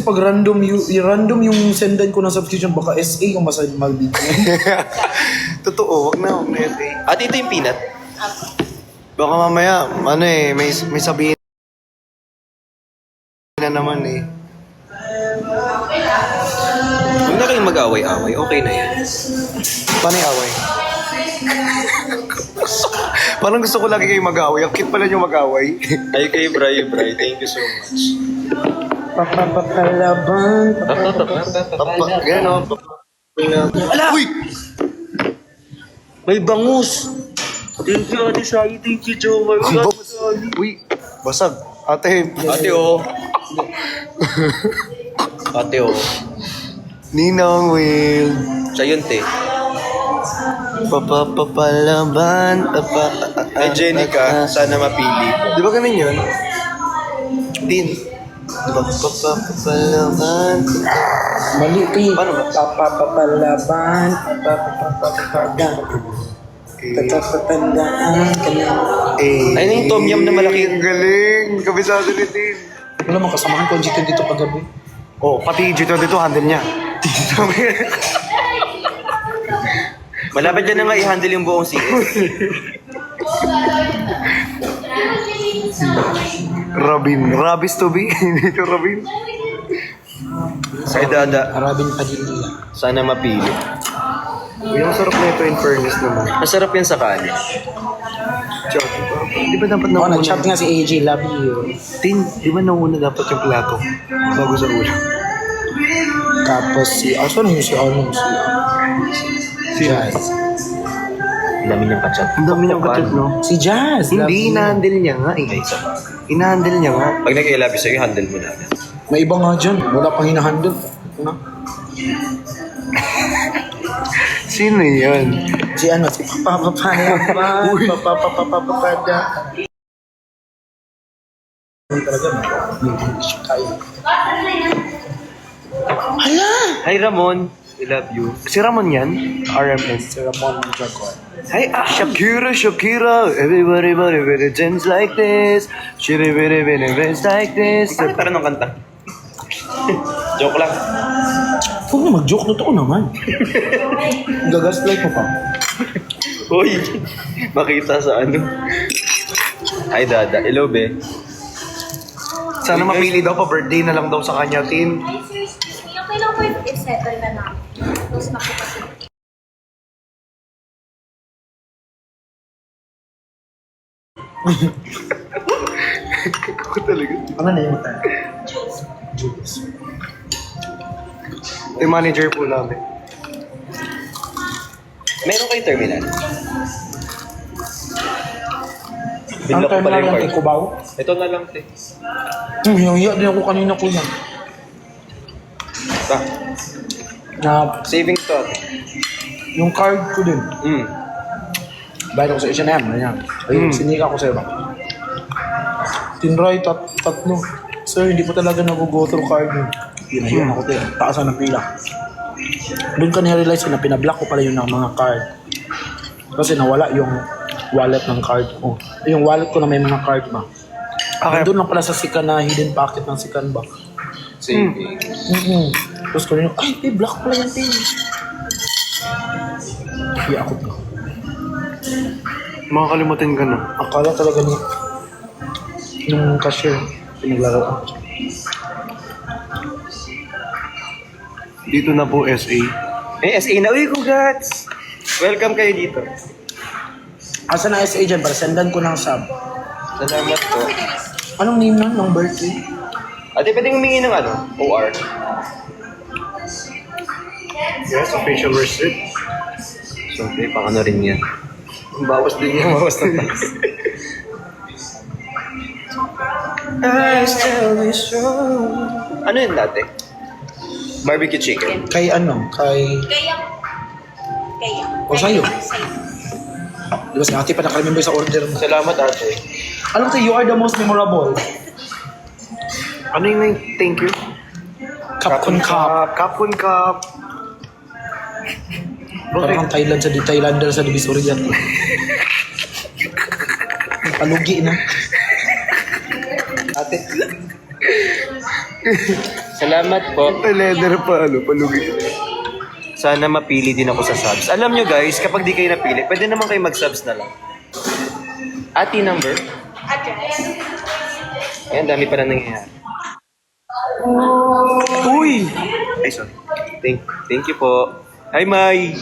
pag random yung sendan ko ng subscription, baka SA yung magbibigyan. Totoo, wag na FA. At ito yung peanut. Baka mamaya, may sabihin na naman eh. Huwag na kayong mag-away-away. Okay na yan. Paano yung away? Parang gusto ko lagi kayo mag-away. Ang cute pala nyo mag-away. Ay kay Bray. Thank you so much. Papapapalaban. Ganun o. Ala! Uy! May bangus! Thank you, Ate Shai. Thank you, Joe. Uy! Basag. Ate. Ate, oh. Ate, oh. Ninang Will. Siya yun, te. Papapapalaban. Ay, Jenica, sana mapili ko. Di ba ganun yun? Din. Papapapalaban. Mali, P. Paano ba? Papapapalaban. Papapapalaban. Papapapalaban. Eh. Ayun yung tom yum na malaki. Ang galing. Kabisado ni Tin. Wala mong kasamahan ko ang G10 dito paggabi. Oh, pati G22 handle niya. Malapit dyan na nga i-handle yung buong CS. Robin. Rabis to be. Dito Robin. Kay Dada, Arabin Padilla. sana mapili. Uy, ang sarap na ito in fairness naman. Masarap yan sa kanin. Chot. Di ba dapat Oo, nauna? nag-chat nga si AJ, love you. Tin, di ba nauna dapat yung plato? Bago sa ulo. Tapos si, asan yung si Jazz. Ang dami niyang kachat. Ang dami niyang kachat, no? Si Jazz, love Hindi, you. ina-handle niya nga eh. Ay, isa. Ina-handle niya nga. Pag nag-i-love you sa'yo, handle mo na. May iba nga dyan, wala pang hinahandle. Ano? Sino yan? Si ano, si Papapapalaban. Papapapapapada. Talaga, may English kaya. Hala! Hi, Ramon. I love you. Si Ramon yan? RMS. Si Ramon Dragon. Hey, Shakira. Everybody dance like this. Everybody dance like this. Bakit parang ng kanta? Joke lang. Huwag na mag-joke, totoo naman. Gagaslight mo pa. Uy, makita sa ano. Hi, Dada. Hello, be. Sana mapili daw pa birthday na lang daw sa kanya, Tin. Ay, seriously, okay lang po if settle na namin. Tapos makipag- Ako talaga. Ano na yung tayo? Jules. Yung manager po namin. Meron kayo terminal? Ang Bigla ko time pala na yung lang card. kay Cubao. Ito na lang, te. Hiya din ako kanina ko yan. Ba, Na savings to, ate. yung card ko din. Bayad ako sa H&M, ganyan. Ayun, sinika ko sa iba. Tinry, tatlo. Sir, hindi po talaga nag-go through card yun. Yun ako din. Taasan ng pila. Doon ka na-realize ko na pinablock ko pala yun ng mga card. Kasi nawala yung wallet ng card ko. Yung wallet ko na may mga card ba. Okay. Doon lang pala sa Sikan na hidden pocket ng Sikan ba. Savings. Tapos ko rin, ay, block pala yan, Tin. Kaya ako to. Makakalimutin ka na. Akala talaga ni nung cashier, pinaglaro. Dito na po SA. Eh, SA na. Uy, congrats! Welcome kayo dito. Asa na SA dyan? Para sendan ko ng sub. Salamat po. Anong name nun ng birthday? Ate, pwedeng humingi ng ano? OR. Yes, official receipt. Siyempre, pang ano rin yan. Bawas din yan. Bawas na tayo. Ano yun dati? Barbecue chicken. Kay ano? Kay... Kaya. O, sa'yo? Sa'yo. Di ba si ate pa nakalimember sa order mo? Salamat, ate. Alam ko, you are the most memorable. Ano yung thank you? Capcom Cup. Capcom Cup. Parang Thailand sa Thailander sa Divisoria. Palugi na. Ate. Salamat po. Leather pa, palugi. Sana mapili din ako sa subs. Alam nyo guys, kapag di kayo napili, pwede naman kayo mag-subs na lang. Ati number? Address. Ayan, dami pa na nangyayari. Uy! Ay, sorry. Thank you po. Hi, Mai!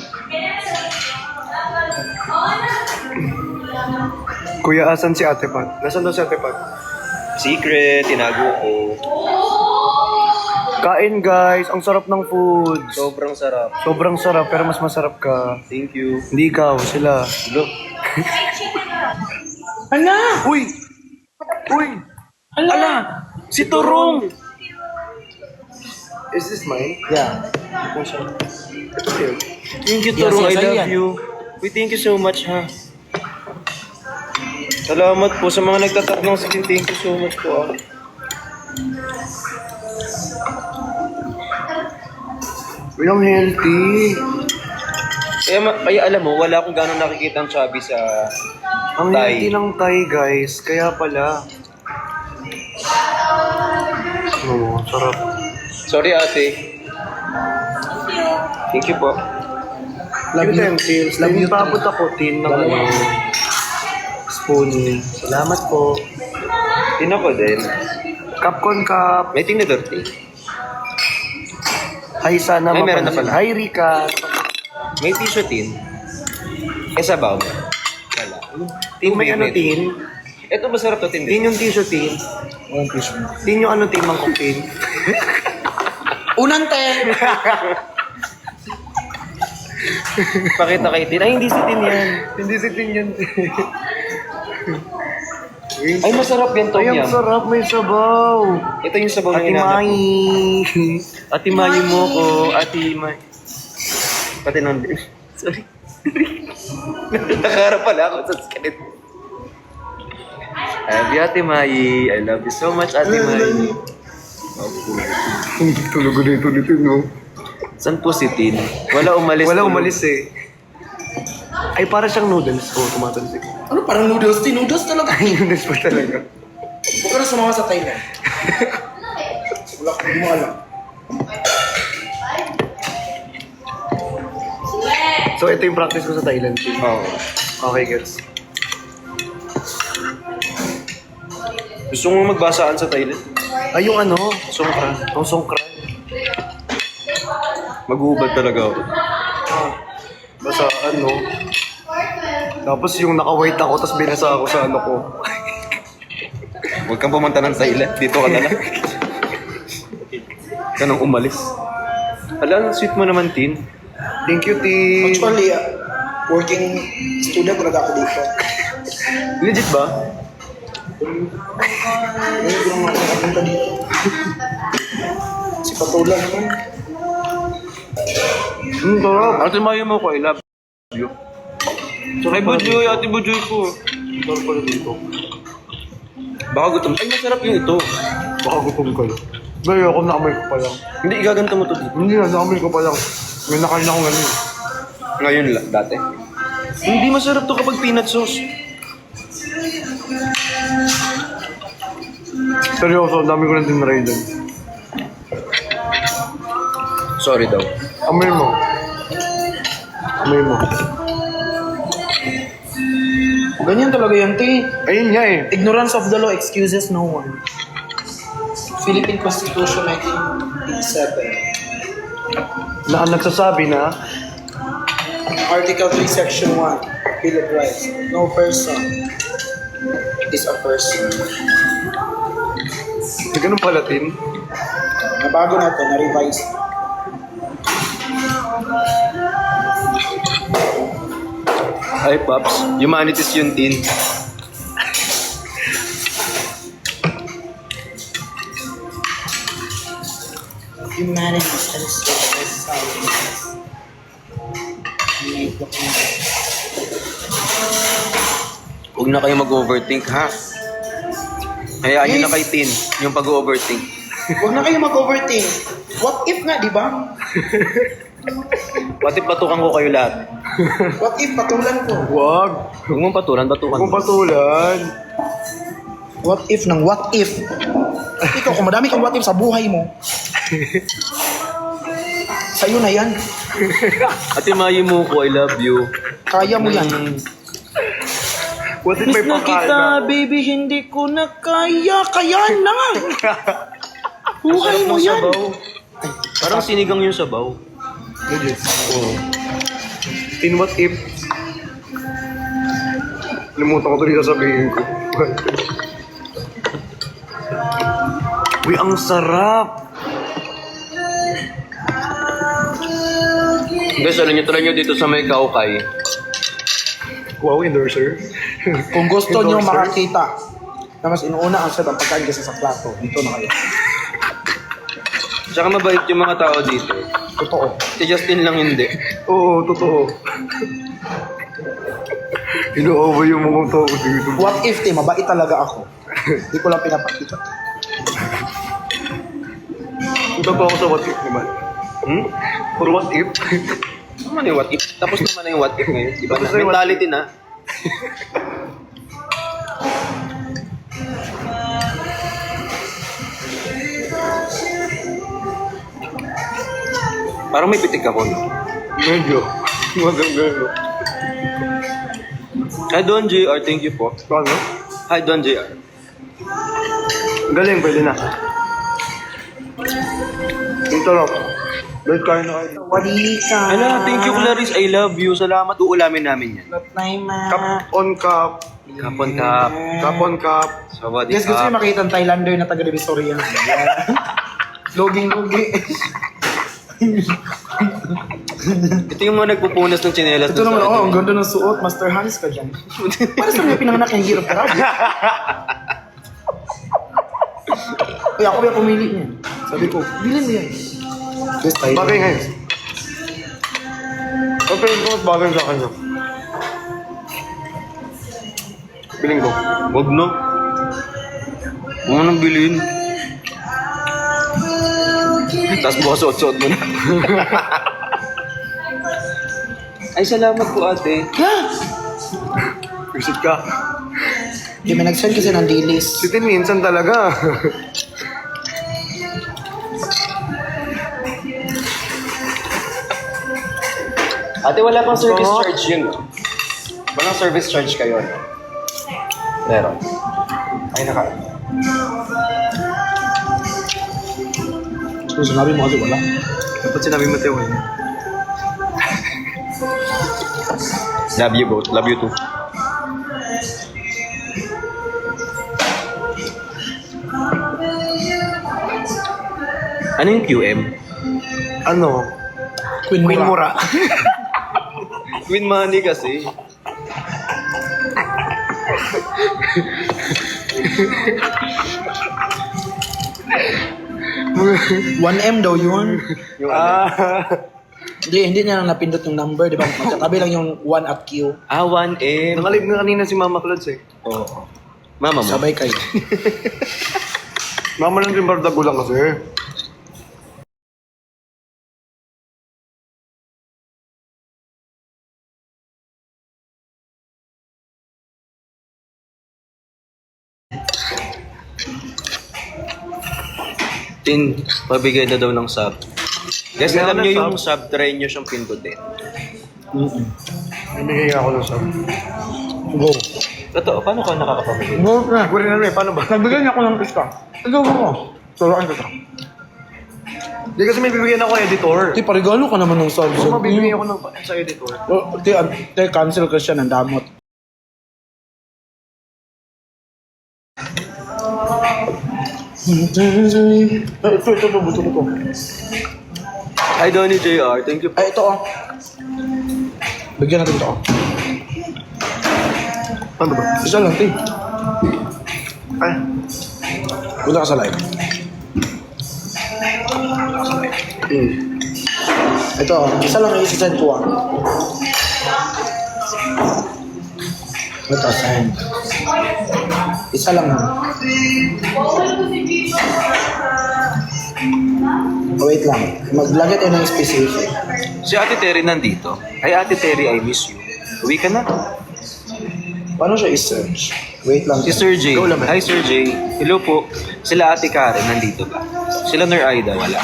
Kuya, asan si Ate Pat? Nasaan daw si Ate Pat? Secret, tinago ko. Kain guys, ang sarap ng food. Sobrang sarap. Sobrang sarap, pero mas masarap ka. Thank you. Hindi ikaw, sila. Look. Ala! Uy! Uy! Ala! Si Turong! Is this mine? Yeah. Ito yun. Thank you, Yes, Turong. yes, I love yan. you. We thank you so much, ha. Salamat po sa mga nagtatanong sa akin. Thank you so much po, ah. Uy, ang healthy. Kaya alam mo, wala akong gano'ng nakikita ang chubby sa Ang Thai. healthy ng Thai guys, kaya pala. Oo, sarap. Sorry, ate. Thank you po. Love you. Utensils. Love you. Papot ako tin ng Dalawa. spoon. Salamat po. Tin ako din. Capcom Cup. May tinidor tin. Hi, sana Ay, meron na mapansin. pala. Hi, Rika. May tissue tin. Eh, sabaw mo. Wala. Tin May ano tin? Ito masarap to tin. Tin yung tissue tin. One piece mo. Tin yung ano tin, mangkok tin. Unang te! Pakita kay tin. Ay, hindi si tin yan. Hindi si tin yun. Ay, masarap yan, Tom Ay, ang Yum. sarap. May sabaw. Ito yung sabaw na Ate hinahanap Mai. ko. Ate Mai mo ko. Ate Mai. Pati nang din. Sorry. Nakaharap pala ako sa script. I love you, Ate Mai. I love you so much, Ate Mai. Tulog na ito nito, no? Saan po si Tin? Wala umalis. Wala tulog. umalis eh. Ay, para siyang noodles. Oo, tumatalsik. Ano parang noodles? Noodles talaga. Ay, noodles pa talaga. Huwag ka na sumama sa Thailand. Wala ko, hindi mo alam. So, ito yung practice ko sa Thailand. Team. Oo. Okay, gets. Gusto mo magbasaan sa Thailand? Ay, yung ano? Songkran. Yung songkran. Mag-uubad talaga ako. Basta ano. Tapos yung naka-white ako, tapos binasa ako sa ano ko. Huwag kang pumunta ng Thailand. Dito ka na lang. Ganong umalis. Alam, sweet mo naman, Tin. Thank you, Tim. Actually, working student talaga ako dito. Legit ba? Ngayon ko lang ako nakapunta dito. Si Patula naman. Sarap. Ate Mayo mo ko, I love you. Ay, Bujoy, Ate Bujoy ko. Sarap pala dito. Baka gutom. Ay, masarap yung ito. Baka gutom kayo. Dahil ako nakamoy ko pa lang. Hindi, igaganto mo to dito. Hindi na, nakamoy ko pa lang. May nakain ako ngayon. Ngayon lang, dati. Hindi masarap to kapag peanut sauce. Seryoso, ang dami ko na tinry doon. Sorry daw. Amoy mo. Amoy mo. Ganyan talaga yan, te. Ayun nga eh. Ignorance of the law excuses no one. Philippine Constitution 1987. Na nagsasabi na, Article 3, Section 1, Bill of Rights. No person is a person. may ganun pala, Tin. Nabago na ito, na-revise. Hi, Pops. Humanities yun, Tin. Humanities and social sciences. Huwag na kayo mag-overthink, ha? Hayaan nyo na kay Tin, yung pag-overthink. Huwag na kayo mag-overthink. What if nga, di ba? What if batukan ko kayo lahat? What if patulan ko? Wag. Huwag mong patulan, batukan Kung mo. patulan. What if ng what if? Ikaw, kung madami kang what if sa buhay mo, Sa'yo na yan. Ate Mayi mo ko, I love you. Kaya mo yan. What if may Miss na pagkain kita, na? baby, hindi ko na kaya. Kaya na. Buhay mo yan. Sabaw. Parang sinigang yung sabaw. Legit. Oo. In what if? Limutan ko tuloy sasabihin ko. Uy, ang sarap! Guys, alam nyo, try nyo dito sa may Kaukay. Wow, endorser. Kung gusto nyo Endorser. makakita na mas inuuna ang sarap ang pagkain kasi sa plato, dito na kayo. Tsaka mabait yung mga tao dito. Totoo. Si Justin lang hindi. Oo, totoo. Inuobo yung mukhang tao ko dito. What if, te, mabait talaga ako. Hindi ko lang pinapakita. Punta pa ako sa what if naman. For what if? Ano yung what if? Tapos naman na yung what if ngayon. Iba Tapos na. na yung what Mentality na. Parang may pitik ako, no? Medyo. Maganda. Hi, Don JR. Thank you po. Paano? Hi, Don JR. Galing, pwede na. Ang sarap. Dahil kain na kayo. Wali ka. Ala, thank you, Clarice. I love you. Salamat. Uulamin namin yan. Natay ma. Cup on cup. Kapon kap. Cup on cup. Sawadee Yes, gusto kap. nyo makita ang Thailander na taga-Divisoria. Loging-logi. Ito yung mga nagpupunas ng tsinelas. Ito naman, ang ganda ng suot. Master Hans ka dyan. Para sa mga pinanganak yung hirap ka. Uy, ako ba pumili niyan? Sabi ko, bilhin mo yan. Yes, tayo. Bagay ngayon. Ang piling ko mas bagay sa kanya. Piling ko. Wag no. Huwag mo nang bilhin. Tapos bukas suot-suot mo na. Ay, salamat po ate. Visit ka. Hindi, may nag-send kasi ng dilis. Si Tin minsan talaga. Ate, wala pang service Oo. charge yun. No? Walang service charge kayo. No? Meron. Ay, naka. So, sinabi mo kasi wala. Dapat sinabi mo tayo. Love you both. Love you too. Ano yung QM? Ano? Queen Mura. Queen Money kasi. One M daw yun. Yung ano? Hindi niya lang napindot yung number, di ba? Magkatabi lang yung 1 up Q. 1M. Nakalib na kanina si Mama Claude eh. Oo. Mama mo. Sabay kayo. Mama lang din bardago lang kasi. Tin, pabigay na daw ng sub. Guys, Bigyan alam ako nyo ng yung sub. sub, try nyo siyang pindutin. Namigay ako ng sub. Go. Totoo, paano ka nakakapamigay? Go na. Siguro na paano ba? Nagbigay niya ako ng isa. Ikaw mo. Turuan ka ka. Hindi kasi may bibigyan ako editor. Ti, parigalo ka naman ng sub. Oo, mabibigyan ako ng sa editor. Ti, cancel ka siya ng damot. Ito, buto ko. Hi, Donnie JR. Thank you. Ay, ito oh. Bigyan natin ito oh. Ano ba? Isa lang, Ti. Ay, Punta ka sa live. Ito oh. Isa lang yung isi-send ko ah. Ito, send. Isa lang ha. Wait lang. Maglagay tayo ng specific. Si Ate Terry nandito. Ay, Ate Terry, I miss you. Uwi ka na. Paano siya i-search? Wait lang. Si Sir J. Go lang, Hi, Sir J. Hello po. Sila Ate Karen nandito ba? Sila Ner Aida, wala.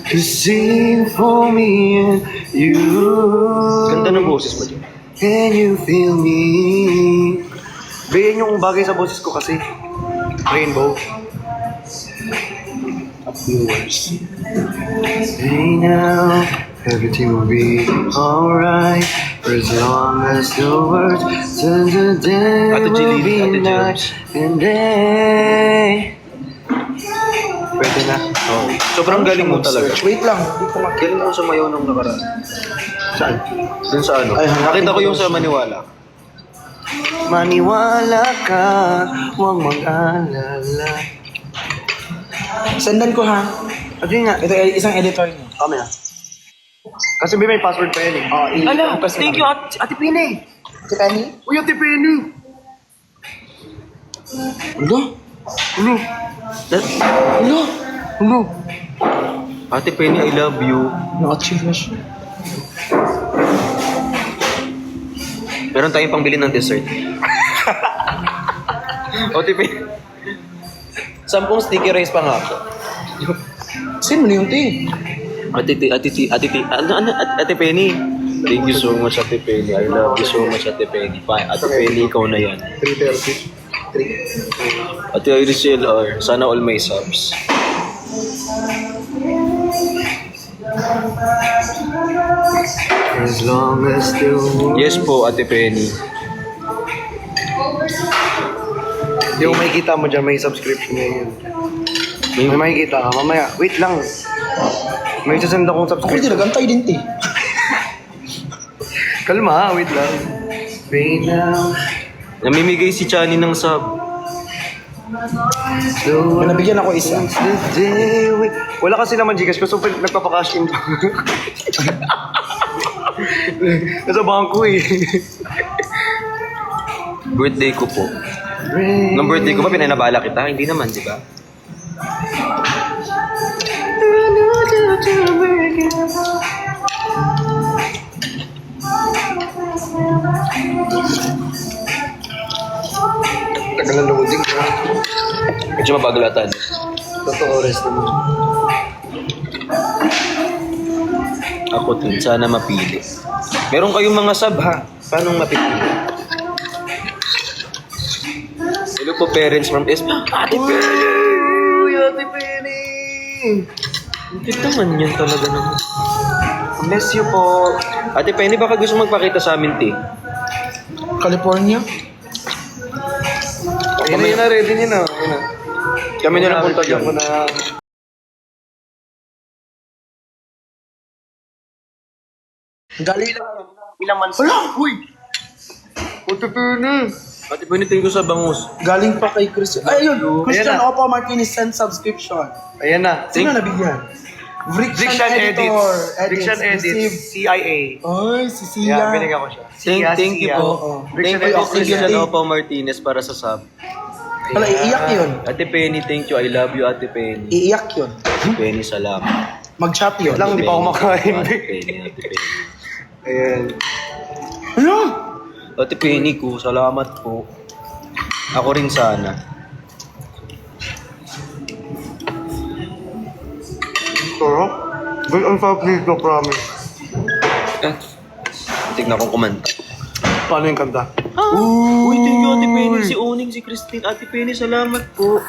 Sing for me and you. Ganda ng boses mo dyan. Can you feel me? Bayan yung bagay sa boses ko kasi. Rainbow. Viewers. Hey now, everything will be alright. For as long as the words turn the day Ate will Jeline, be Ate night Jobs. and day. Pwede na. Oh. Sobrang galing mo talaga. Wait lang, hindi ko mak... Galing mo sumayaw nung nakaraan. Saan? Dun sa ano? Ay, hanapin Nakita ko ko yung sa Maniwala. Maniwala ka, huwag mag-alala. Sendan ko ha. At yun nga, Ito isang editor niyo. kami na. Kasi may password pa yan eh. Oh, Ala, thank you, Ate Pine. Ate Penny? Uy, Ate Penny! Ano? Ano? Ano? Ano? Ate Penny, I love you. Na-achieve na siya. Meron tayong pangbili ng dessert. Ate Penny. 10 sticky rice pa nga ako. Sino na yung tea? Ate Penny. Thank you so much, Ate Penny. I love you so much, Ate Penny. Fine, Ate Penny, ikaw na yan. 3:30. Ate Iris LR, sana all may subs. As long as the world... Yes po, Ate Penny. Hindi mo makikita mo dyan, may subscription ngayon. May makikita ka, mamaya. Wait lang. May sasend akong Ako din, subscription. nagantay din tea. Kalma, wait lang. Rain now. Namimigay si Chani ng sub. So, May nabigyan ako isa. the day we... Wala kasi naman Gcash ko, so nagpapakash in pa. Nasa bangko eh. Birthday ko po. Nung birthday ko ba, pinanabala kita? Hindi naman, di ba? Tagal na loading na. Medyo mabagalatan. Totoo, rest naman. Ako din, sana mapili. Meron kayong mga sub ha? Paano mapipili? Hello po parents from S. Ate Penny! Uy, Ate Penny! Hindi naman yan talaga naman. Miss you po. Ate Penny, baka gusto magpakita sa amin, te. California? Ayun na yun na, ready niyo na. Ayun na. Kami na lang punta dyan. Ko na. Galing lang. Ilang months? Hala! Uy! Ate Penny! Ate Penny, tingin ko sa bangus. Galing pa kay Christian. Ay, yun. Christian Ayan na. Opa Martinez send subscription. Ayan na. Sino nabigyan? Friction Editor. Edits. Friction Edits. Receive. CIA. Ay, si Yeah, Sia. binigyan ko siya. Thank you Sia. po. Oo. Friction Thank you, Edits. Christian Sige. Opa Martinez para sa sub. Wala, iiyak yun. Ate Penny, thank you. I love you, Ate Penny. Iiyak yun. Ate Penny, salamat. Mag-chat yun. Lang, di pa ako makain. Ate Penny, Ate Penny. Ayan. Ano? Ate Penny ko, salamat po. Ako rin sana. Toro? Good on top dito, promise. Tignan kong kumanta. Paano yung kanta? Uy, thank you, Ate Penny. Si Oning, si Christine. Ate Penny, salamat po.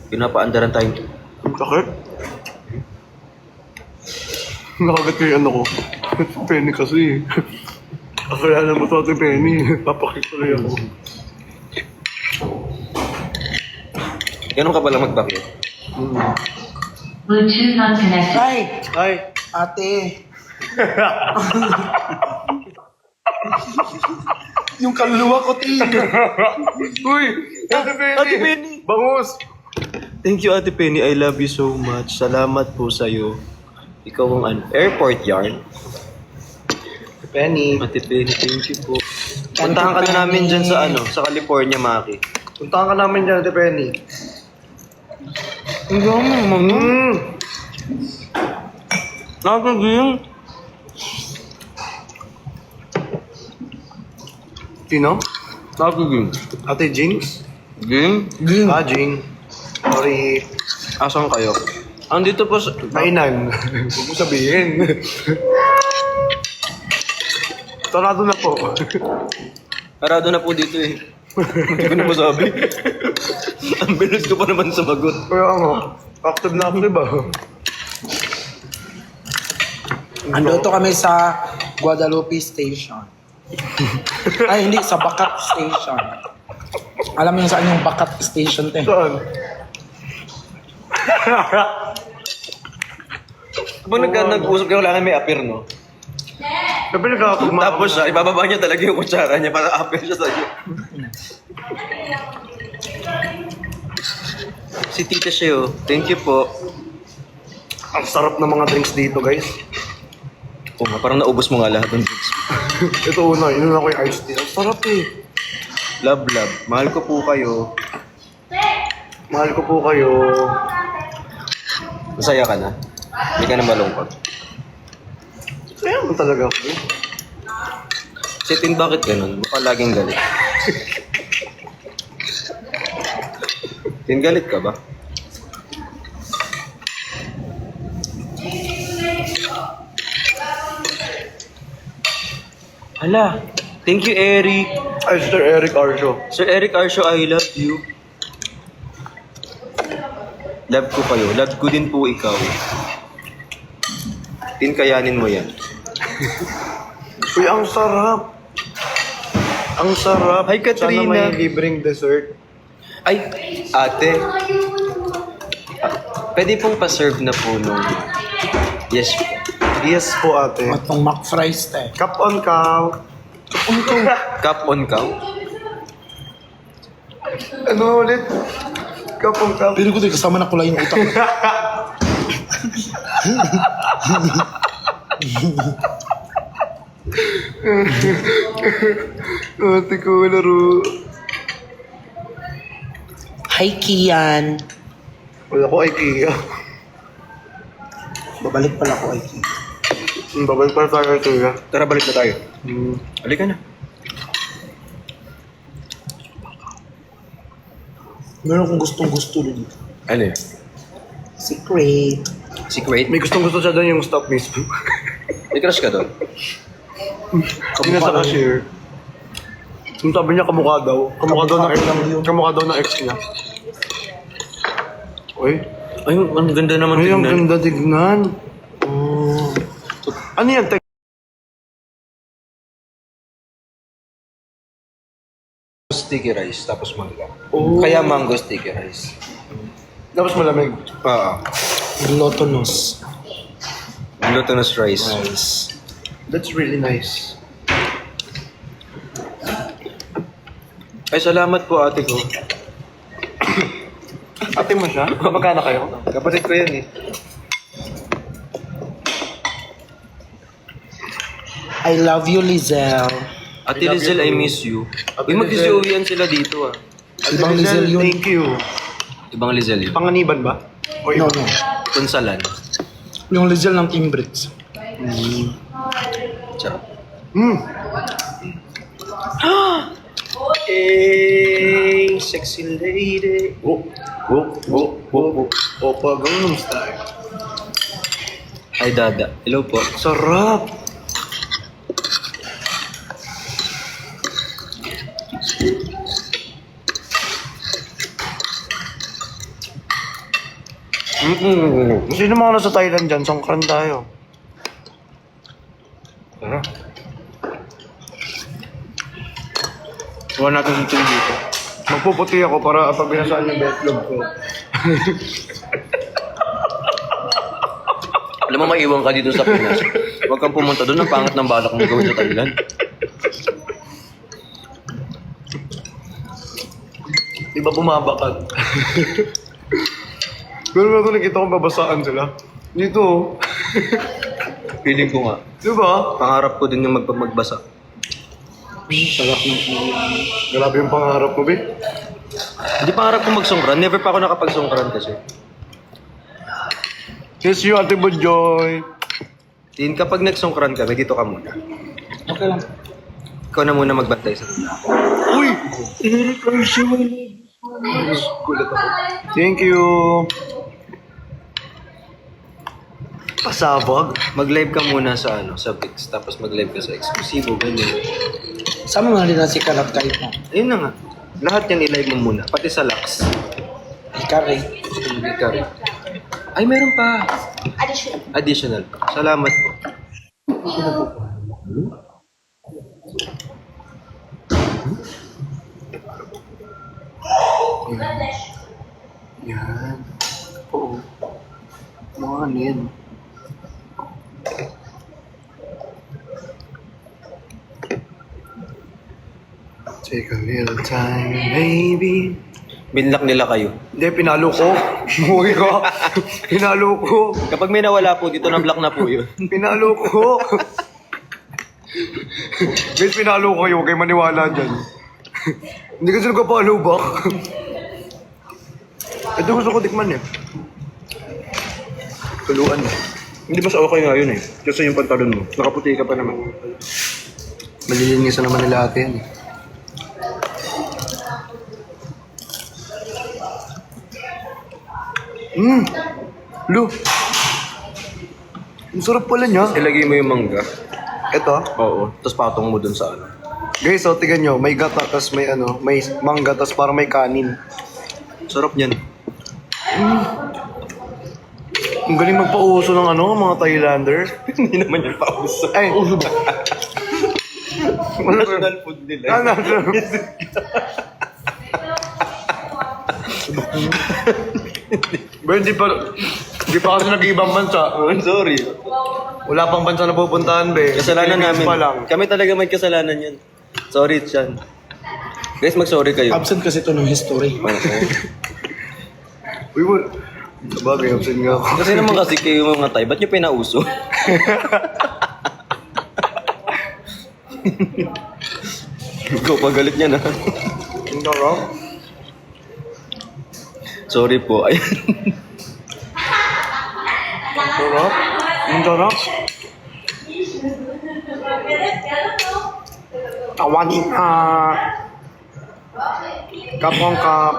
Pinapaandaran tayong... Ang sakit. Nakagat ko yung ano ko. Penny kasi. Akala mo to, Ate Penny. Papakituloy ako. Ganun ka pala magbakit. Bluetooth not connected. Ay, Ay! ate. Yung kaluluwa ko, Tin. Uy! Ate Penny! Ate Penny! Bangus! Thank you, Ate Penny. I love you so much. Salamat po sa'yo. Ikaw ang airport yarn. Ate Penny. Ate Penny, thank you po. Puntahan ka na namin dyan sa sa California, Maki. Puntahan ka namin dyan, Ate Penny. Ang dami, mami. Nakagaging. Sino? Nakagaging. Ate Jinx? Ging? Ging. Ah, Jing. Sorry. Asan kayo? Andito po sa... Kainan. Huwag mo sabihin. Sarado na po. Parado na po dito eh. Hindi ko na masabi. Ang bilis ko pa naman sumagot. Kaya ano, active na active ah. Andito kami sa Guadalupe Station. Ay, hindi. Sa Bacat Station. Alam mo yung saan yung Bacat Station, te? Saan? Kapag nag-usap kayo, kailangan may appear, no? Sabi nagkakapagmama. Tapos siya, ibababa niya talaga yung kutsara niya para appear siya sa'yo. Si Tita Sheo, thank you po. Ang sarap ng mga drinks dito, guys. Oo nga, parang naubos mo nga lahat ng drinks. Ito una, inuna ko yung iced tea. Ang sarap eh. Love, love. Mahal ko po kayo. Mahal ko po kayo. Masaya ka na? Hindi ka na malungkot. Kaya mo talaga ako. Si Tin, bakit ganun? Baka laging galit. Tin, galit ka ba? Hala, thank you, Eric. Ay, Sir Eric Arsho. Sir Eric Arsho, I love you. Love ko kayo. Love ko din po ikaw. Tin, kayanin mo yan. Uy, ang sarap. Ang sarap. Hi, Katrina. Sana may libreng dessert. Ay, ate. Pwede pong pa-serve na po nung... Yes po. Yes po, ate. Itong McFries, te. Cup on cow. Cup on cow. Ano ulit? Cup on cow. Pero ko din, kasama na kulay yung utak. Ate ko, laro. Hi, Kian. Wala ko IKEA. Babalik pala ko, Kian. Babalik pa tayo IKEA. Tara, balik na tayo. Halika na. Meron akong gustong-gusto dito. Ano yun? Secret. Secret? May gustong gusto siya doon yung stop mismo. May crush ka doon? Hindi na sa cashier. Yung sabi niya kamukha daw. Kamukha daw ng ex. Kamukha daw ng ex niya. Uy. Ay, ang ganda naman Ay, ang tingnan. ganda tignan. Oh. Ano yan? Sticky rice, tapos mangga. Oh. Kaya mango sticky rice. Tapos malamig. Glutinous. Glutinous rice. Rice. That's really nice. Ay, salamat po ate ko. Ate mo siya? Magkano kayo? Kapatid ko yan eh. I love you, Lizelle. Ate Lizelle, I miss you. Uy, mag-uwian sila dito ah. Ibang Lizelle yun. Thank you. Ibang Lizelle yun. Panganiban ba? O No, iba? no. Kunsalan. Yung Lizelle ng Cambridge. Charot. Hey, sexy lady. Oh, oh, oh, oh, oh. Opa, Gangnam Style. Ay, Dada. Hello po. Sarap. Sino mga nasa Thailand dyan? Songkran tayo. Tara. Huwag natin yung team dito. Magpuputi ako para pag binasaan yung betlog ko. Alam mo, maiwan ka dito sa Pinas. Huwag kang pumunta doon. Ang pangat ng balak mong gawin sa Thailand. Di ba bumabakad? Pero bago nakita ko babasaan sila. Dito. Oh. Feeling ko nga. Di ba? Pangarap ko din yung magbasa. Sarap ng Grabe yung pangarap mo, Be. Hindi pangarap ko magsongkran. Never pa ako nakapagsongkran kasi. Kiss you, Ate Budjoy. Tin, kapag nagsongkran kami, dito ka muna. Okay lang. Ikaw na muna magbantay sa tunda. Uy! Eric Arsho, I love you. Gulat ako. Thank you. Pasabog. Mag-live ka muna sa sa Pix, tapos mag-live ka sa Exclusivo, ganyan. Sama mo na rin na si Kalat kahit mo. Ayun na nga. Lahat yan i-live mo muna, pati sa Lux. Ikari. Hindi ka rin. Ay, meron pa. Additional. Additional pa. Salamat po. Yan. Oo. Mga ano yan. Take a little time, baby. Binlock nila kayo. Hindi, pinalo ko. Muwi ko. Pinalo ko. Kapag may nawala po dito, na-block na po yun. Pinalo ko. Guys, pinalo ko kayo. Huwag kayo maniwala dyan. Hindi kasi nagpapalo ba? Ito gusto ko tikman eh. Tuluan eh. Hindi mas okay nga yun eh. Kasi yung pantalon mo. Nakaputi ka pa naman. Malilinisan naman nila ate yan eh. Lu. Ang sarap pala niya. Ilagay mo yung mangga. Ito. Oo. Tapos patong mo dun sa ano. Guys, so tignan nyo. May gata, tas may may mangga, tas parang may kanin. Sarap niyan. Ang galing magpauso ng mga Thailander. Hindi naman yung pauso. Ay, uso ba? National food nila. Pero di pa kasi nag-ibang bansa. Sorry. Wala pang bansa na pupuntahan, be. Kasalanan Philippines namin. pa lang. Kami talaga may kasalanan yan. Sorry, Chan. Guys, mag-sorry kayo. Absent kasi ito ng history. Uy, wala. Sabagay, absent nga ako. Kasi naman kasi kayo mga Thai, ba't nyo pinauso? Ikaw pagalit niya na. Ang sarap. Sorry po. Ayan. Ang sarap. Ang sarap. Tawanin ka. Kapong kap.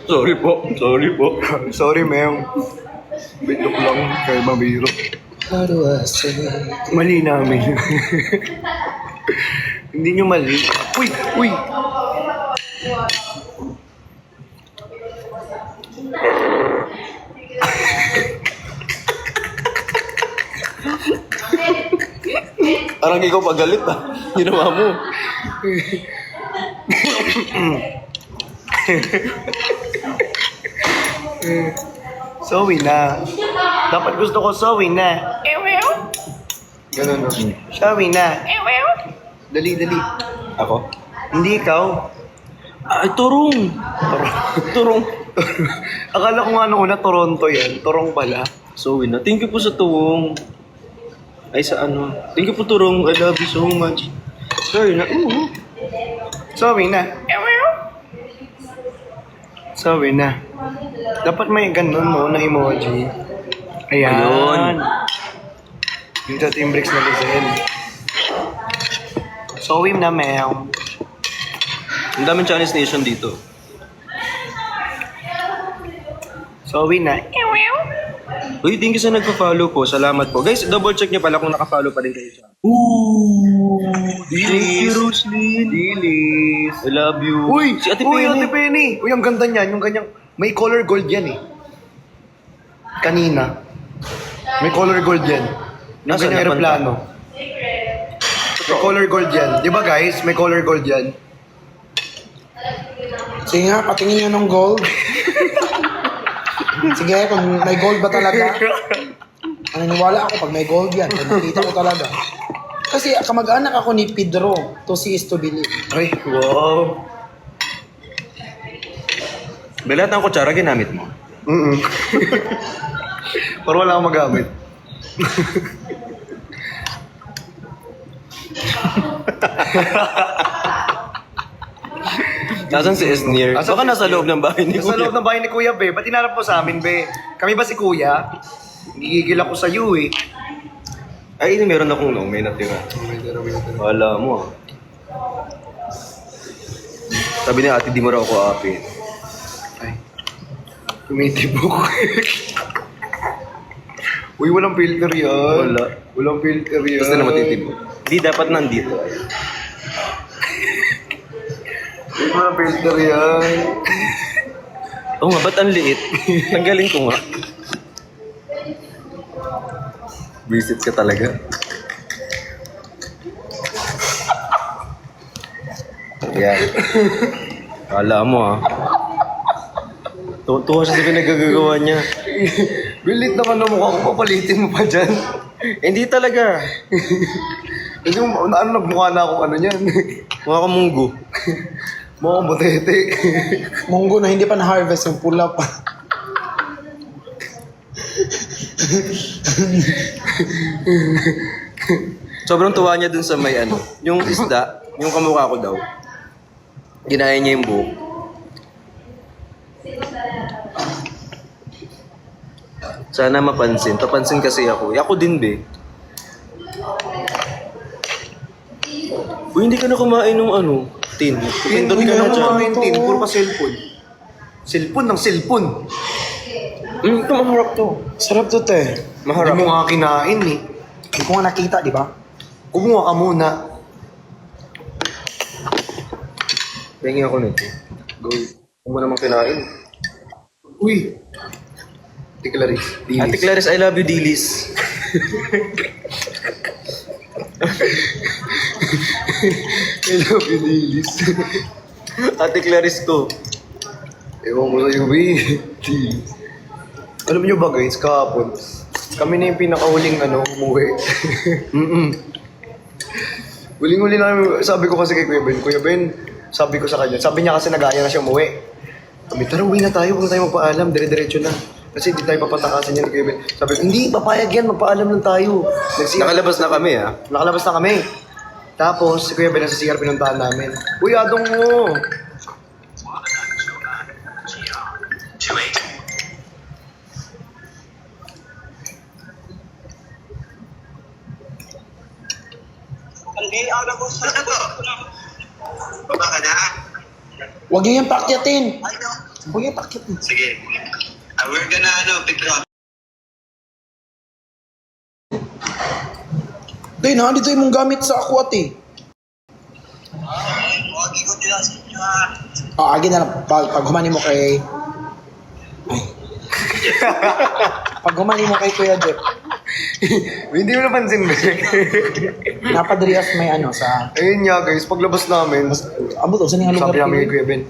Sorry po. Sorry po. Sorry, ma'am. Bitok lang. Kaya mabiro. How do I say? Mali namin. Hindi nyo mali. Uy! Uy! Parang ikaw pagalit ah. Ginawa mo. Sorry na. Dapat gusto ko sorry na. Ganun no. Sorry na. Dali, dali. Ako? Hindi ikaw. Ay, turong. Turong. Akala ko nga nung una Toronto yan. Torong pala. So, win na. Thank you po sa tuwong. Ay, sa ano. Thank you po, turong. I love you so much. Sorry na. Sorry na. Sorry na. Dapat may ganun no na emoji. Ayan. Ayun. Yung sa Team Bricks na design. Sorry na, ma'am. Ang daming Chinese nation dito. Sorry na. Uy, thank you sa nagpa-follow po. Salamat po. Guys, double check nyo pala kung naka-follow pa rin kayo siya. Thank you, Roslyn. Dilis. I love you. Uy! Si Ate Uy, Penny. Ate Penny! Uy, ang ganda niyan. Yung ganyang... May color gold yan eh. Kanina. May color gold yan. Yung Nasaan ganyang naman aeroplano. May color gold yan. Di ba guys? May color gold yan. Sige nga, patingin nyo ng gold. Sige, kung may gold ba talaga? Naniniwala ako pag may gold yan. Kung nakita ko talaga. Kasi kamag-anak ako ni Pedro. To see is to believe. Ay, wow. Lahat ng kutsara ginamit mo. Pero wala akong magamit. Nasaan si Esnir? Asan Baka si nasa Esnir? loob ng bahay ni Nasa Kuya. loob ng bahay ni Kuya, be. Ba't hinarap mo sa amin, be? Kami ba si Kuya? Gigigil ako sa iyo, eh. Ay, ini meron akong may natira. Wala mo ah. Sabi ni ate, di mo raw ako apit. Tumitibok. Uy, walang filter yan. Wala. Walang filter yan. Basta na matitibok. Hindi dapat nandito. Uy, walang filter yan. Oo nga, ba't ang liit? Tanggalin ko nga. Visit ka talaga. Yan. Kala mo ah. Tuwa siya sa pinagagagawa niya. Bilit naman ang mukha ko, papalitin mo pa dyan. Hindi talaga. Kasi ano, nagmukha na akong ano niyan. Mukha ka munggo. Mukha kong butete. Munggo na hindi pa na-harvest yung pula pa. Sobrang tuwa niya dun sa may ano. Yung isda, yung kamukha ko daw. Ginaya niya yung buhok. Sana mapansin. Papansin kasi ako. Ako din, be. Uy, hindi ka na kumain ng ano, tin. Pindot ka na dyan. Tin, puro ka cellphone. Cellphone ng cellphone. Ito maharap to. Sarap to, te. Hindi Maharap. mo nga kinain eh. Hindi ko nga nakita, di ba? Kumuha ka muna. Tingin ako nito. Go. Huwag mo naman kinain. Uy. Ate Clarice. Ate Clarice, I love you, Dilis. I love you, Dilis. Ate Clarice ko. Ewan mo sa'yo, B. Dilis. Alam niyo ba guys, kahapon, kami na yung pinakahuling umuwi. Huling-huli namin, sabi ko kasi kay Kuya Ben, sabi ko sa kanya, sabi niya kasi nag-aaya na siya umuwi. Kami, tara uwi na tayo, huwag na tayo magpaalam, dire-diretso na. Kasi hindi tayo papatakasin yan ni Kuya Ben. Sabi ko, hindi, papayag yan, magpaalam lang tayo. Nakalabas na kami, ha? Nakalabas na kami. Tapos, si Kuya Ben nasa CR pinuntahan namin. Uy, adong mo! Baba ka na? Huwag niyo yung pakyatin. Huwag yung pakyatin. Sige. We're gonna pick you up. Day, nandito yung mong gamit sa ako, ate. Huwag ikot nila sa inyo ha. Agi na lang. Pag humani mo kay... Ay. Pag humani mo kay Kuya Jeff, Hindi mo napansin, Ben. napadrias may ano sa... Ayun nga guys, paglabas namin, Abo to, saan yung sabi namin kay Kuya Ben,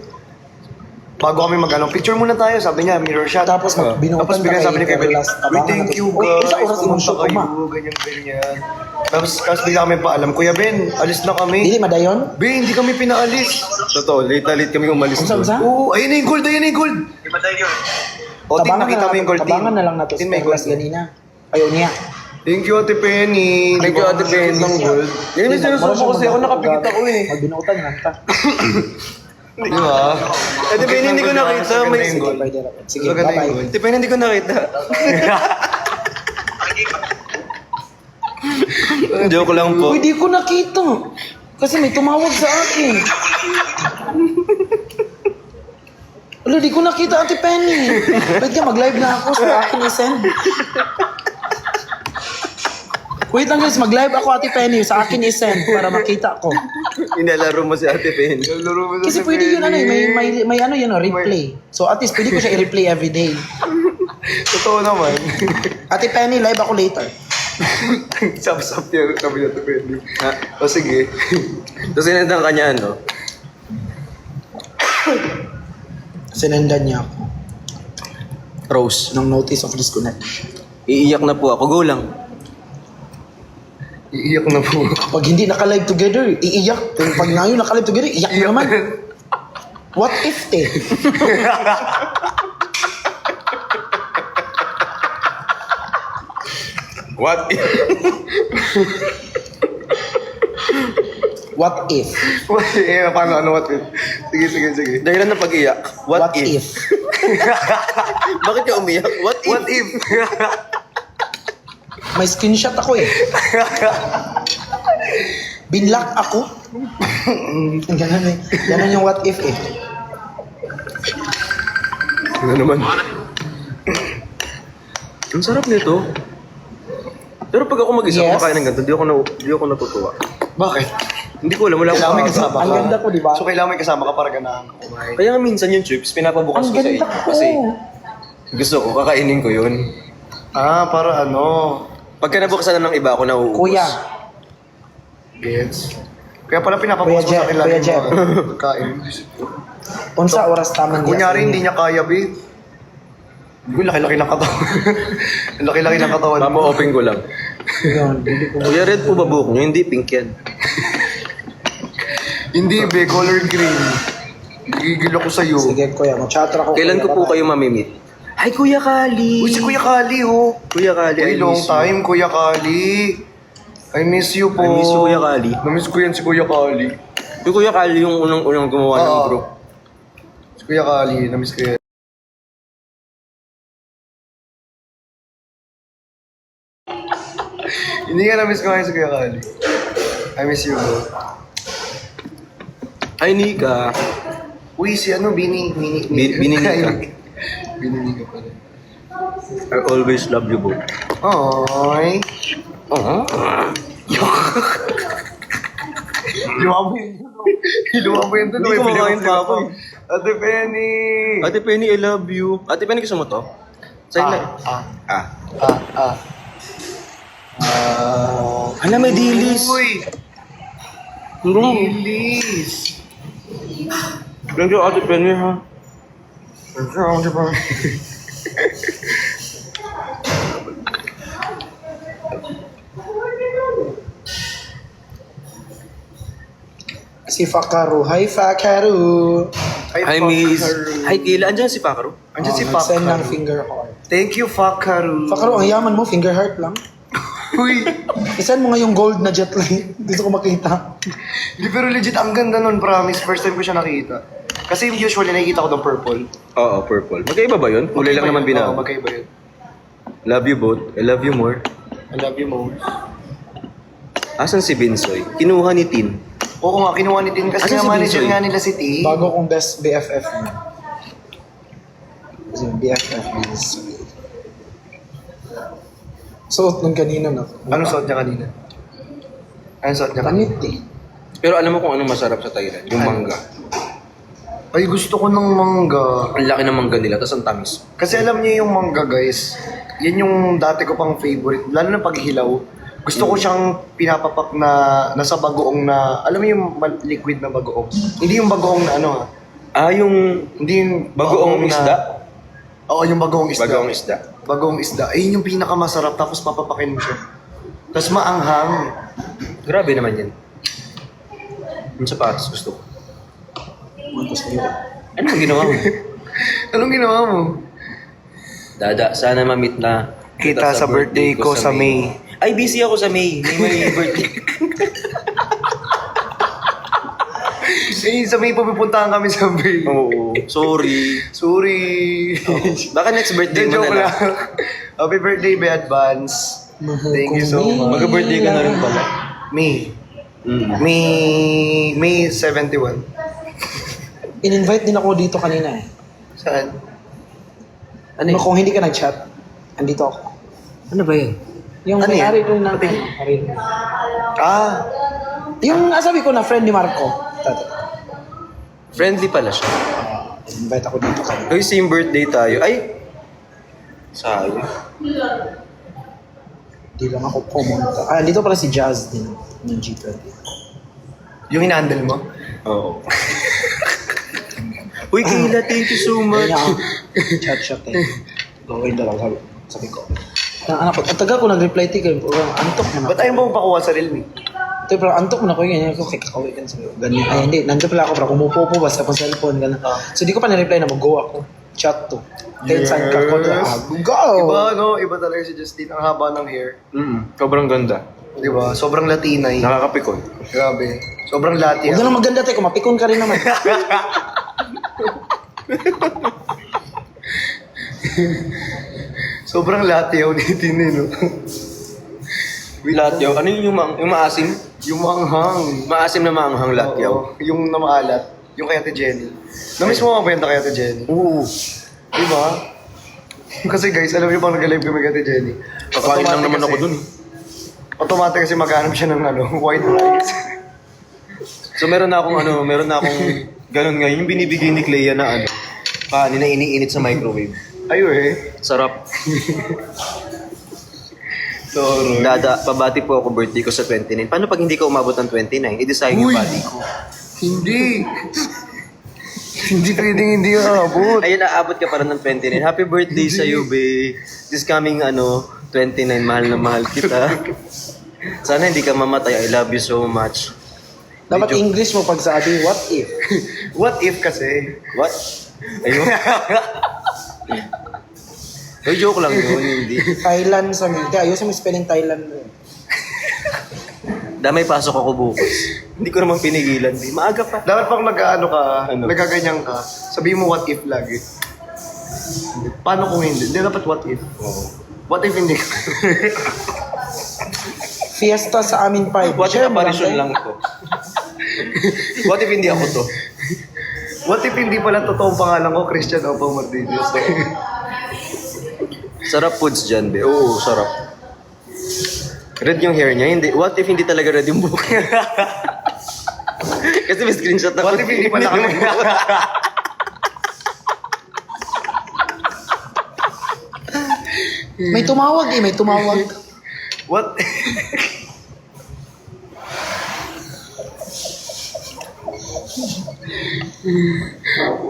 bago kami picture muna tayo, sabi niya, mirror shot. Tapos binutan Tapos bigla ka sabi ni kay Kuya Ben, Carlas, uy, tabangan thank na you to." Uy, guys, isang oras yung pumunta shoot, kayo, ma. ganyan. Tapos bigla kami paalam, Kuya Ben, alis na kami. Dili madayon? Ben, hindi kami pinaalis. Totoo, late na late kami umalis Unsa doon. unsa? Oo, ayun na yung gold, ayun na yung gold. Di ba tayo yun? O, Tin, nakita mo yung gold, Tin. Tabangan na lang na to Tin, sa may Carlas gold. ganina. Ayaw niya. Thank you, Ate Penny. Thank you, Ate Penny. Ng gold. Yan yung sinusubo kasi ako, nakapikit ako eh. Magbinutan nga ta. Di ba? Ate Penny, hindi ko nakita. May... Yung gold. Sige, Maganda yung bye-bye. gold. Ate Penny, hindi ko nakita. Joke lang po. Uy, di ko nakita. Kasi may tumawag sa akin. Wala, di ko nakita, Ate Penny. Wait ka, mag-live na ako sa akin i-send. Wait lang guys, mag-live ako, Ate Penny. Sa akin i-send para makita ko. Inalaro mo si Ate Penny. Laro mo sa Kasi Ate pwede yun, Penny. may ano yan, replay. So at least pwede ko siya i-replay everyday. Totoo naman. Ate Penny, live ako later. Sap-sap niya kami na Ate Penny. O sige. Tapos sinendang kanya, ano? Sinendan niya ako Rose. ng notice of disconnect. Iiyak na po ako. Go lang. Iiyak na po. Pag hindi naka-live together, iiyak. Pero pag ngayon naka-live together, iyak mo naman. What if, te? What if? What if? Paano, what if? Sige. Dahilan ng pag-iyak. What if? Bakit ka umiyak? What if? What if? May screenshot ako eh. Binlock ako. Ganun eh. Ganun yung what if eh. Ano naman? Ang sarap nito. Pero pag ako mag-isa Yes. kumakain ng ganito, di ako natutuwa. Bakit? Hindi ko alam, wala Kailangan may akong kasama ka. Ang ganda ko, di ba? So, kailangan may kasama ka para ganahan ka kumain. Kaya nga minsan yung chips, pinapabukas Ang ko sa ganda inyo. ko. Kasi gusto ko, kakainin ko yun. Ah, para ano? Pagka nabuksan na ng iba, ako nauubos. Kuya. Gets? Kaya pala pinapabukas ko Kuya sa akin Jer, lagi Kuya yung Jer. mga kain. Unsa oras taman Kunyari, hindi niya kaya, babe. Hindi laki-laki ng katawan. Ang laki-laki ng katawan. Papa-open ko lang. Yun, hindi ko. Kuya, red po ba buhok nyo? Hindi, pink yan. Hindi, be. Color green. Gigil ako sa'yo. Sige, kuya. Machatra ko. Kailan ko kuya, po bye-bye. kayo mamimit? Ay, Kuya Kali! Uy, si Kuya Kali, oh. Kuya Kali, Uy, I long miss you. time, Kuya Kali. I miss you po. I miss you, Kuya Kali. Namiss ko yan si Kuya Kali. Yung Kuya Kali yung unang gumawa ng Oo. group. Si Kuya Kali, namiss ko yan. Hindi nga namiss ko ngayon si Kuya Kali. I miss you, bro. Ay, Nika. Uy, si ano, Bini Bini Nika. Bini Nika pala. I always love you both. Oy. Oo. Iluwa mo yun. Iluwa mo yun. Hindi ko makain pa ako eh. Ate Penny. Ate Penny, I love you. Ate Penny, gusto mo to? Sa'yo na. Ah. Hala, may dilis. Uy. Dilis. Thank you, Ate Penny, ha? Si Fakaru. Hi, Fakaru. Hi, Miss. Hi, Kila. Andiyan si Pakaro. Andiyan si Send ng Fakaru. finger heart. Thank you, Fakaru. Fakaru, ang yaman mo. Finger heart lang. Uy. Isend mo nga yung gold na jet line. Dito ko makita. Di, pero legit, ang ganda nun, promise. First time ko siya nakita. Kasi usually nakikita ko ng purple. Oo, purple. Magkaiba ba yun? Kulay lang naman Oo, binago. magkaiba yun. Love you both. I love you more. I love you most. Asan si Binsoy? Kinuha ni Tin. Oo nga, kinuha ni Tin kasi Asan nga si manager Binsoy? nga nila si Tin. Bago kong best BFF niya. Kasi BFF is... Suot nung kanina na. Anong suot niya kanina? Anong suot niya kanina? Panit eh. Pero alam mo kung anong masarap sa Thailand? Yung mangga. Ay, gusto ko ng mangga. Ang laki ng mangga nila, tapos ang tamis. Kasi alam niyo yung mangga, guys. Yan yung dati ko pang favorite. Lalo na paghilaw. Gusto ko siyang pinapapak na nasa bagoong na... Alam mo yung liquid na bagoong? Hindi yung bagoong na ano ha. Ah, yung Hindi yung bagoong na- isda? Oo, yung bagoong isda. Bagoong isda. Bagoong isda. Ayun yung pinakamasarap tapos papapakin mo siya. Tapos maanghang. Grabe naman yan. Yung sapatos gusto ko. Ano ang ginawa mo? Anong ginawa mo? Dada, sana ma-meet na Kita sa birthday ko sa May. Ay, busy ako sa May. May birthday. Eh, sa May pupuntahan kami sa May. Oo. Sorry. Sorry. Baka next birthday mo Joke na lang. lang. Happy birthday, by advance. Thank you so much. Mag-birthday ka na rin pala. May. Mm. May 71. In-invite din ako dito kanina eh. Saan? Ano Ano, yun? kung hindi ka nag-chat, andito ako. Ano ba yan? Yung Ano may-ari yan? doon na... Pati- Ari. Ah, Yung sabi ko na friend ni Marco. Tata. Friendly pala siya. In-invite ako dito kanina. Uy, same birthday tayo. Ay! Sayang. Hindi lang ako pumunta. Ah, dito pala si Jazz din. Ng G20. yung in-handle mo? Oo. Uy, Kayla, thank you so much. Kaya ako, chat eh. Okay na lang, sabi ko. Anak ko, ang tagal ko nag-reply tigil. Antok na Ba't ayaw mo pakuha sa reel, me? Ito, pero antok mo na ko yun. Ko, kakawin ka na sabi ko. Ganyan. Ay, hindi. Nandiyan pala ako, pero kumupo po basta pang cellphone. Ganun. So, di ko pa na-reply na mag-go ako. Chat to. Then, saan ka ko? Go! Iba, no? Iba talaga si Justin. Ang haba ng hair. Sobrang ganda. Di ba? Sobrang Latinay. Nakakapikon. Grabe. Sobrang Lati. Huwag na lang maganda tayo. Kumapikon ka rin naman. Sobrang Lati ako ni Tin, eh, no? Lahat yun. Ano yung maasim? Yung maanghang. Maasim na maanghang lakyaw. Oo, yung namaalat. Yung kay Ate Jenny. Namiss mo mabenta kay Ate Jenny? Oo. Diba? Kasi guys, alam niyo bang nag-live kami kay Ate Jenny? Kakain lang naman ako dun. Automatic kasi maghanap siya ng white rice. So meron na akong ganun ngayon. Yung binibigay ni Clea na kanin na iniinit sa microwave. Ayo eh. Sarap. Sorry. Pabati po ako birthday ko sa 29. Paano pag hindi ka umabot ng 29? I-design yung Uy! body ko. Hindi. Hindi pwedeng hindi aabot. Ayun, naabot ka pa rin ng 29. Happy birthday sa iyo, babe. This coming 29, mahal na mahal kita. Sana hindi ka mamatay. I love you so much. Dapat Medyo- English mo pag sabi, what if? What if kasi? What? Ayun. Ay, joke lang yun, hindi. Thailand sa Hindi, ayusin mo spelling Thailand mo. Damay pasok ako bukas. Hindi ko naman pinigilan. Di. Maaga pa. Dapat pag nag-ano ka, Ano? nagaganyan ka, sabihin mo what if lagi. Paano kung hindi? Hindi dapat what if. What if hindi ka? Fiesta sa amin 5. What if apparition lang to? What if hindi ako to? What if hindi pala totoong pangalan ko, Christian Opo Martinez? Sarap foods dyan, be. Oo, sarap. Red yung hair niya. Hindi. What if hindi talaga red yung buhok niya? Kasi may screenshot ako. What if hindi pala kami? May tumawag may tumawag. What?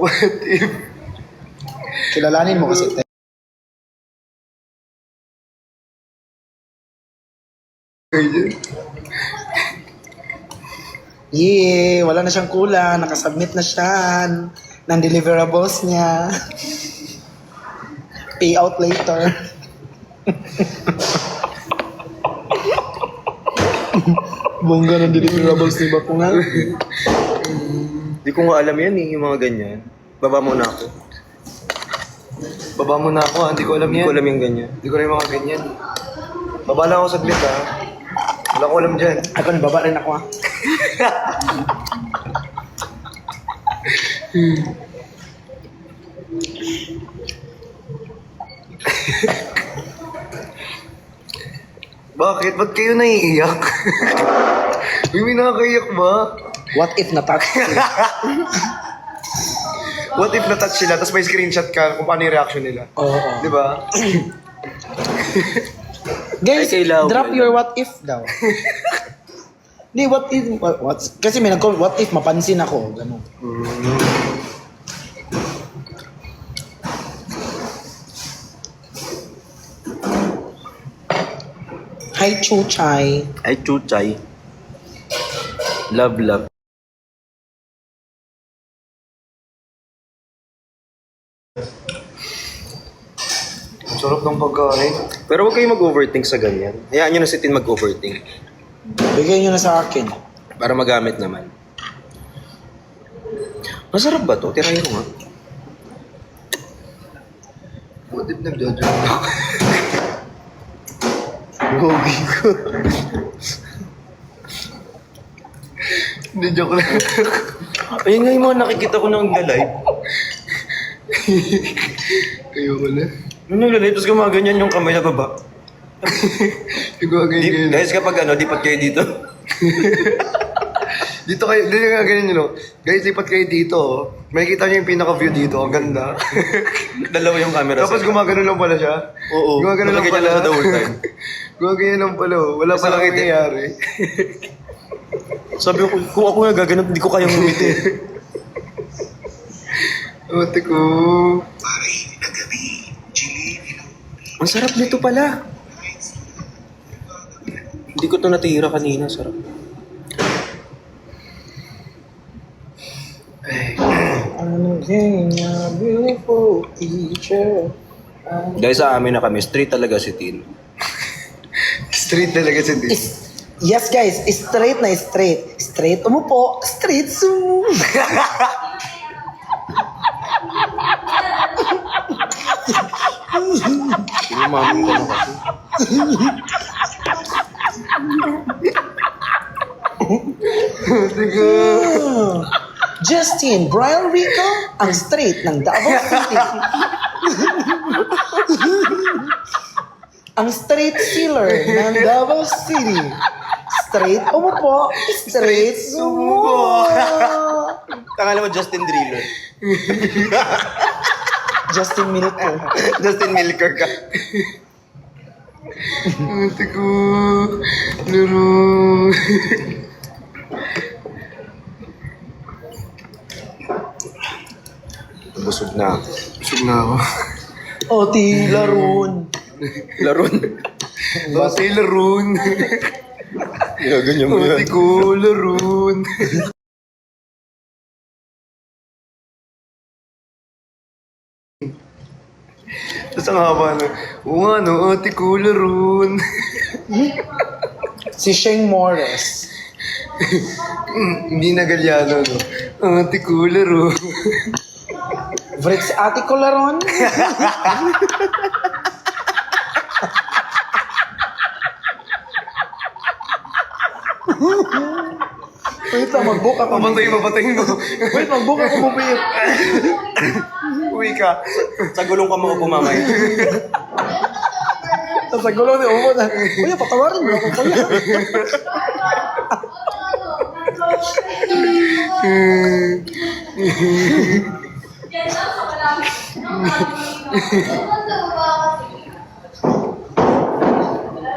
What if? Kilalanin mo kasi. Yeah, wala na siyang kulang. Nakasubmit na siya ng deliverables niya. Payout later. Bongga ng deliverables ni Bakungal. Hindi ko nga alam yan yung mga ganyan. Baba muna ako. Baba mo na ako, hindi ko alam Hindi yan. ko alam yung ganyan. Hindi ko rin mga ganyan. Baba lang ako saglit ha. Wala ko alam dyan. Ako, nababa rin ako Bakit? Ba't kayo naiiyak? May nakakaiyak ba? What if natouch? What if na-touch sila, tapos may screenshot ka kung paano yung reaction nila? Oo. Di ba? Guys, Ay, kailangan drop ko your yun. what if daw. Hindi, what if, kasi may nag-comment, what if mapansin ako, gano'n. Hi, Chuchay. Ay, chuchay. Love, love. Ang sarap ng pagkain. Pero huwag kayo mag-overthink sa ganyan. Hayaan nyo na si Tin mag-overthink. Bigay nyo na sa akin. Para magamit naman. Masarap ba to? Tirahin mo nga. What if nagdodrop ako? Gogi ko. Hindi, joke lang. Ayun nga yung mga nakikita ko nang live. Ayoko na. Nung naglalay, tapos gumaganyan yung kamay na baba. Nagwaganyan. Guys, kapag lipat kayo dito. Dito kayo, dito nga ganyan yun, no? Guys, lipat kayo dito, oh. Makikita niyo yung pinaka-view dito, ang ganda. Dalawa yung camera. Tapos gumagano lang pala siya. Oo. Gumagano lang Nakaganyan pala. lang siya the whole time. Gumagano lang pala, oh. Wala Kasi pa lang nakita- nangyayari. Sabi ko, kung ako nga gaganap, hindi ko kayang ngumiti. Ate ko. Ang sarap nito pala. Hindi ko to natira kanina, sarap. I'm a beautiful teacher. Guys, sa amin na kami, straight talaga si Tin. Street talaga si Dee. Yes guys, straight na straight. Straight umupo, straight sumo. Pinumaming ko na kasi. Justin Brian Rico, ang straight ng Davao City. Ang straight sealer ng Davao City. Straight umupo, straight sumuko. Tangala mo Justin Driller. Justin Milko. Justin Milker ka. Ate ko, laro. Busog na. Busog na ako. O, tilaron. Laron. Ate, laron. Ginaganyan mo Ate yan. ko, laron. Tapos ang haba na, oo nga no, ate ko, laron. Si Sheng Morris. Hindi na galyano, no? Ate ko, laron. Vrix ate ko laron. Wait lang, mag-book ako. Mapatayin mo. Wait, mag-book ako mabait. Uwi ka. Sa gulong ka mo mamaya. Sa gulo ni Umo na, kuya, patawarin mo ako, kuya.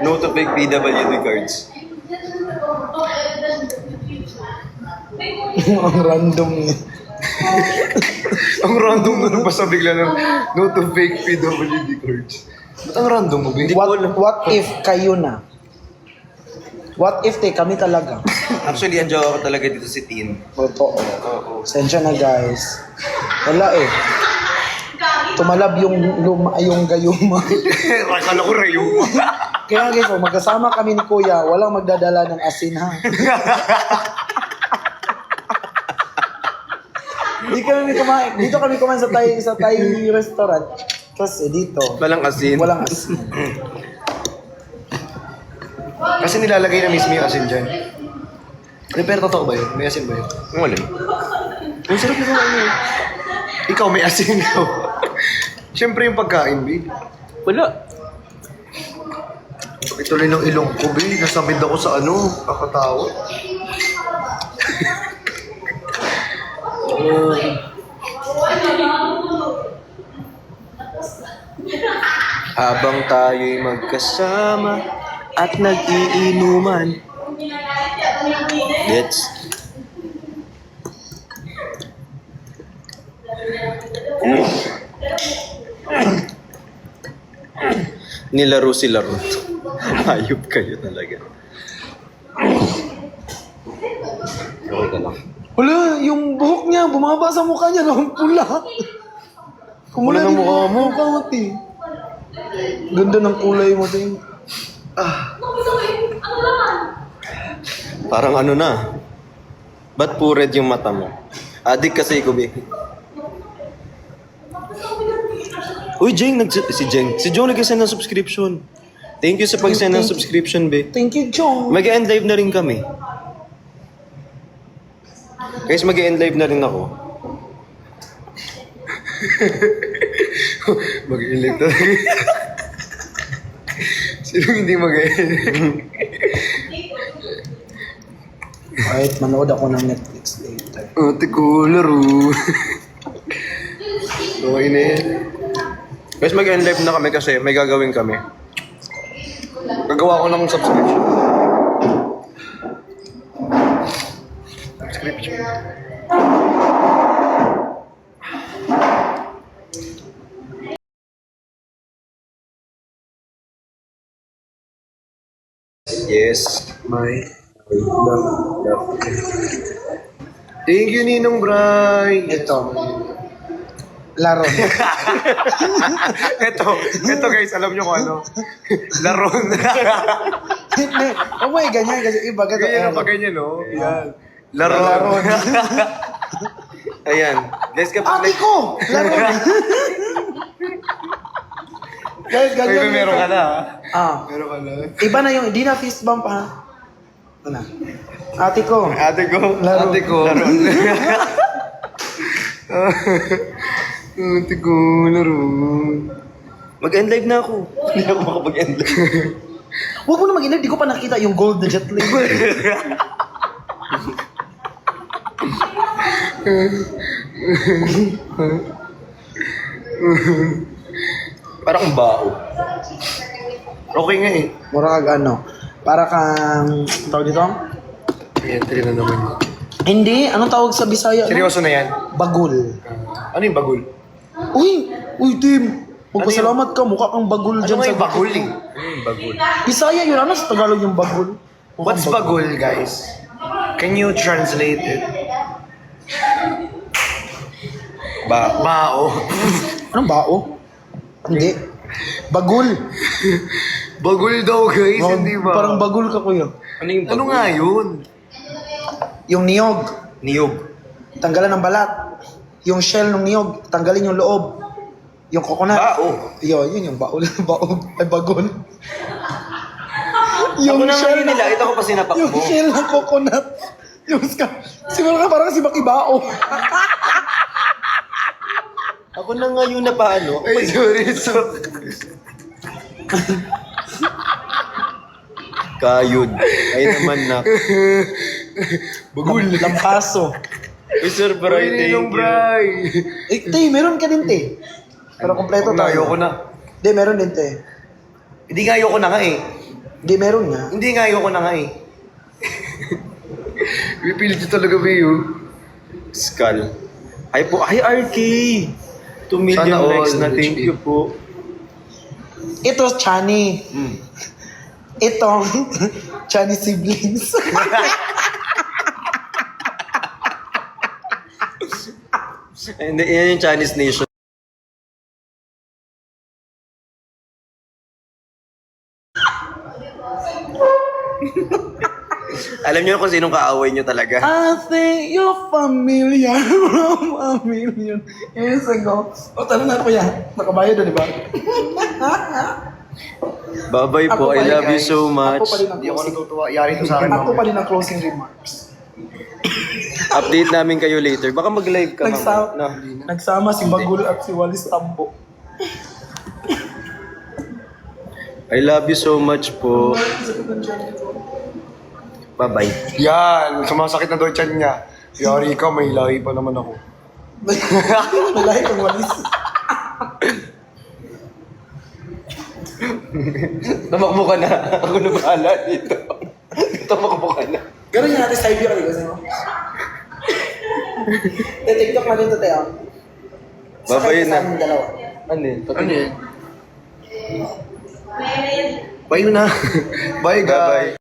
No to fake PWD cards. Ang random niya. Ang random na nabasa bigla ng no to fake PWD cards. Ba't ang random mo, babe? What if kayo na? What if kami talaga? Actually, ang jowa ko talaga dito si Tin. Totoo. Sensya na guys. Wala eh. Tumalab yung gayuma. Akala ko rayo. Kaya guys, magkasama kami ni Kuya, walang magdadala ng asin ha. Dito kami kumain sa Thai restaurant. Kasi dito, Walang asin. walang asin. Kasi nilalagay na mismo yung asin dyan. Pero totoo ba yun? May asin ba yun? Wala. Ang sarap na ano. Ikaw may asin ka. Siyempre yung pagkain, babe. Wala. Ituloy ng ilong ko, babe. Nasamid ako sa ano, kakatawa. Habang tayo'y magkasama at nag-iinuman. Gets? Nilaro si Laro. Hayop kayo talaga. Okay ka lang. Wala, yung buhok niya, bumaba sa mukha niya, ng pula. Kumula Pula ng mukha mo. Mukha mo, ti. Ganda ng kulay mo, ti. Parang ano na. Ba't po red yung mata mo? Adik kasi ko, be. Uy, Jeng, si Jeng. Si Jong nag-send ng subscription. Thank you sa pag-send ng subscription, be. Thank you, Chong. Mag-end live na rin kami. Guys, mag-end live na rin ako. Mag-elect talaga. Sino hindi mag-elect? Kahit manood ako ng Netflix later. Ate ko, laro. Okay na yan. Guys, mag-end live na kami kasi may gagawin kami. Gagawa ko ng subscription. Subscription. Yes. My love. Thank you, Ninong Bray. Ito. Laro. Ito guys, alam nyo kung ano. Laron. Hindi. Oh my, ganyan. Kasi iba. Ganyan ang pag ganyan, no? Yan. Laron. Laron. Ayan. Guys, kapag Ate ko! Laron. Guys, ganyan. Meron ka na, ha? Ah. Meron ka na. Iba na yung, hindi na fist bump ha. Ano? Ate ko. Ate ko. Laro. Ate ko. Laro. Ate ko, laro. Mag-end live na ako. Hindi ako makapag-end live. Huwag mo na mag-inag, di ko pa nakita yung gold na jet lag. Parang bao. Okay nga eh. Mura kag ano, para kang, tawag dito? Entry na naman. Hindi, anong tawag sa Bisaya? Ano? Seryoso na yan? Bagul. Ano yung bagul? Uy, Tim. Magpasalamat ka, mukha kang bagul Ano dyan nga sa yung bagul dikit eh? mo. Ano yung bagul? Bisaya yun, ano sa Tagalog yung bagul? Mukhang What's bagul, guys? Can you translate it? Bao. Anong bao? Hindi. Bagul. Bagul daw, guys, hindi ba? Parang bagul ka, kuya. Ano yung Ano nga yun? Yung niyog, Niyog. tanggalan ng balat. Yung shell ng niyog, tanggalin yung loob. Yung coconut. Bao. Yun yung baul. Baul. Ay, bagul. Ako na ngayon nila, ito ko pa sinapak Yung mo. shell ng coconut. Yung siguro ka parang si Bakibao. Ako na ngayon na paano? Ay, sorry. Kayod. Ay naman na. Bagul. Lampaso. Uy, Sir Bray, thank you. Bray. Te, meron ka din, te. Pero kompleto tayo. Ayoko na. Hindi, meron din, te. Hindi nga ayoko na nga eh. Hindi, meron nga. Hindi nga ayoko na nga eh. Pipilit yung talaga, Bayo. Skull. Ay po, ay RK! 2 million Sana all, likes na, thank HP. you po. Ito, Chani. Ito, Chani siblings. Hindi, yan yung Chinese nation. Alam niyo kung sinong kaaway niyo talaga. I think you're familiar from a million years ago. O, tara na, kuya. Nakabayad na, di ba? Bye-bye po, I love you so much. Ako pa rin ang Hindi ako closing. natutuwa. Yari to sa akin. Ako pa rin ang closing remarks. Update namin kayo later. Baka mag-live ka Nagsama, mamaya. nagsama si Bagul at si Walis Tambo. I love you so much po. Bye-bye. Yan, sumasakit na daw tiyan niya. Yari ka, may lahi pa naman ako. Malahi kang Walis. Tamakbo ka na. Ako na bahala dito. Tamakbo ka na. Ganun yung natin sa ibig kasi mo. TikTok na dito tayo. Bye-bye na. Dalawa. Ano yun? Ano yun? Bye na. Bye, guys. Bye-bye.